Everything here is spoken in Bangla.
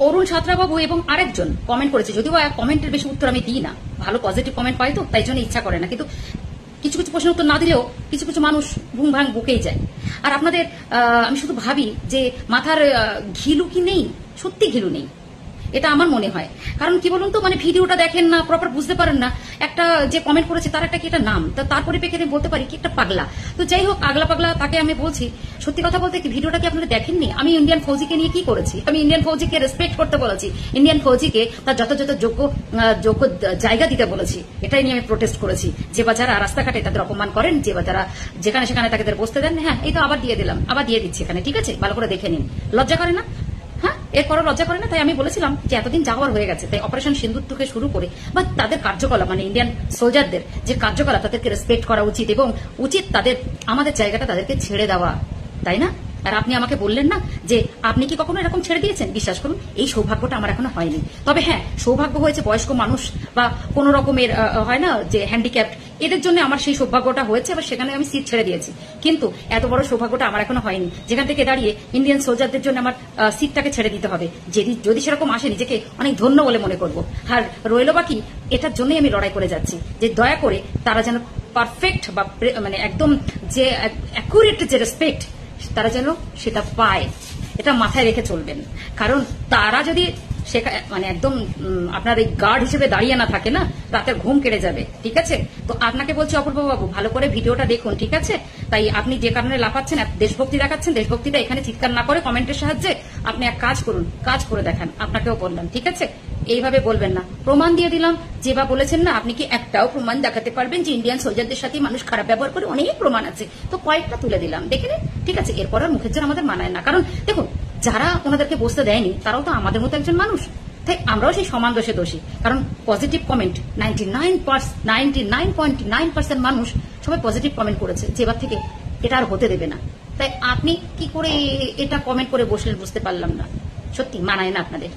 অরুণ সাঁতরাবাবু এবং আরেকজন কমেন্ট করেছে, যদিও কমেন্টের বেশি উত্তর আমি দিই না, ভালো পজিটিভ কমেন্ট পাই তো তাই জন্য ইচ্ছা করে না, কিন্তু কিছু কিছু প্রশ্নের উত্তর না দিলেও কিছু কিছু মানুষ ভুং ভাং বকেই যায়। আর আপনাদের আমি শুধু ভাবি যে মাথার ঘিলু কি নেই, সত্যি ঘিলু নেই, এটা আমার মনে হয়। কারণ কি বলুন তো, মানে ভিডিওটা দেখেন না, প্রপার বুঝতে পারেন না, একটা যে কমেন্ট করেছে তার একটা কি একটা নাম, তার পরিপ্রেক্ষিতে বলতে পারি কি একটা পাগলা। তো যাই হোক, আগলা পাগলা তাকে আমি বলছি, সত্যি কথা বলতে কি ভিডিওটা কি আপনারা দেখেননি? আমি ইন্ডিয়ান ফৌজিকে নিয়ে কি করেছি? আমি ইন্ডিয়ান ফৌজিকে রেসপেক্ট করতে বলেছি, ইন্ডিয়ান ফৌজিকে তার যথাযথ যোগ্য জায়গা দিতে বলেছি, এটাই নিয়ে আমি প্রোটেস্ট করেছি। যে বা যারা রাস্তাঘাটে তাদের অপমান করেন, যে বা যারা যেখানে সেখানে তাদের বসতে দেন, হ্যাঁ এই তো আবার দিয়ে দিলাম, আবার দিয়ে দিচ্ছি এখানে, ঠিক আছে, ভালো করে দেখে নিন, লজ্জা করে না? হ্যাঁ, এরপরও লজ্জা করে না? তাই আমি বলেছিলাম যে এতদিন যাওয়ার হয়ে গেছে, তাই অপারেশন সিন্দুর থেকে শুরু করে বা তাদের কার্যকলাপ, মানে ইন্ডিয়ান সোলজারদের যে কার্যকলাপ, তাদেরকে রেসপেক্ট করা উচিত এবং উচিত তাদের আমাদের জায়গাটা তাদেরকে ছেড়ে দেওয়া, তাই না? আর আপনি আমাকে বললেন না যে আপনি কি কখনো এরকম ছেড়ে দিয়েছেন? বিশ্বাস করুন এই সৌভাগ্যটা আমার এখনো হয়নি। তবে হ্যাঁ, সৌভাগ্য হয়েছে বয়স্ক মানুষ বা কোন রকমের হয় না যে হ্যান্ডিক্যাপ্ট, এদের জন্য আমার সেই সৌভাগ্যটা হয়েছে, আবার সেখানে আমি সিট ছেড়ে দিয়েছি। কিন্তু এত বড় সৌভাগ্যটা আমার এখনো হয়নি যেখান থেকে দাঁড়িয়ে ইন্ডিয়ান সোলজারদের জন্য আমার সিটটাকে ছেড়ে দিতে হবে। যদি সেরকম আসে, নিজেকে অনেক ধন্য বলে মনে করব। আর রইল বাকি, এটার জন্যই আমি লড়াই করে যাচ্ছি যে দয়া করে তারা যেন পারফেক্ট বা মানে একদম যে অ্যাকুরেট যে রেসপেক্ট তারা যেন সেটা পায়, এটা মাথায় রেখে চলবেন। কারণ তারা যদি মানে একদম আপনার এই গার্ড হিসেবে দাঁড়িয়ে না থাকে না, রাতের ঘুম কেড়ে যাবে, ঠিক আছে? তো আপনাকে বলছি অপূর্ব বাবু, ভালো করে ভিডিওটা দেখুন, ঠিক আছে? তাই আপনি যে কারণে লাফাচ্ছেন, দেশভক্তি দেখাচ্ছেন, দেশভক্তিটা এখানে চিৎকার না করে কমেন্টের সাহায্যে আপনি এক কাজ করুন, কাজ করে দেখান। আপনাকেও বললাম, ঠিক আছে? এইভাবে বলবেন না। প্রমাণ দিয়ে দিলাম, যে বা বলেছেন না, আপনি কি একটাও প্রমাণ দেখাতে পারবেন যে ইন্ডিয়ান সোলজারদের সাথে মানুষ খারাপ ব্যবহার করে? অনেক প্রমাণ আছে, তো কয়েকটা তুলে দিলাম, দেখে নিন, ঠিক আছে? এরপর আর মুখের জন্য আমাদের মানায় না। কারণ দেখুন, যারা ওনাদেরকে বসতে দেয়নি তারাও তো আমাদের মতো একজন মানুষ, তাই আমরাও সেই সমান দোষে দোষী। কারণ পজিটিভ কমেন্ট 99.9% মানুষ সবাই পজিটিভ কমেন্ট করেছে, যে এবার থেকে এটা আর হতে দেবে না। তাই আপনি কি করে এটা কমেন্ট করে বসলেন বুঝতে পারলাম না, সত্যি মানায় না আপনাদের।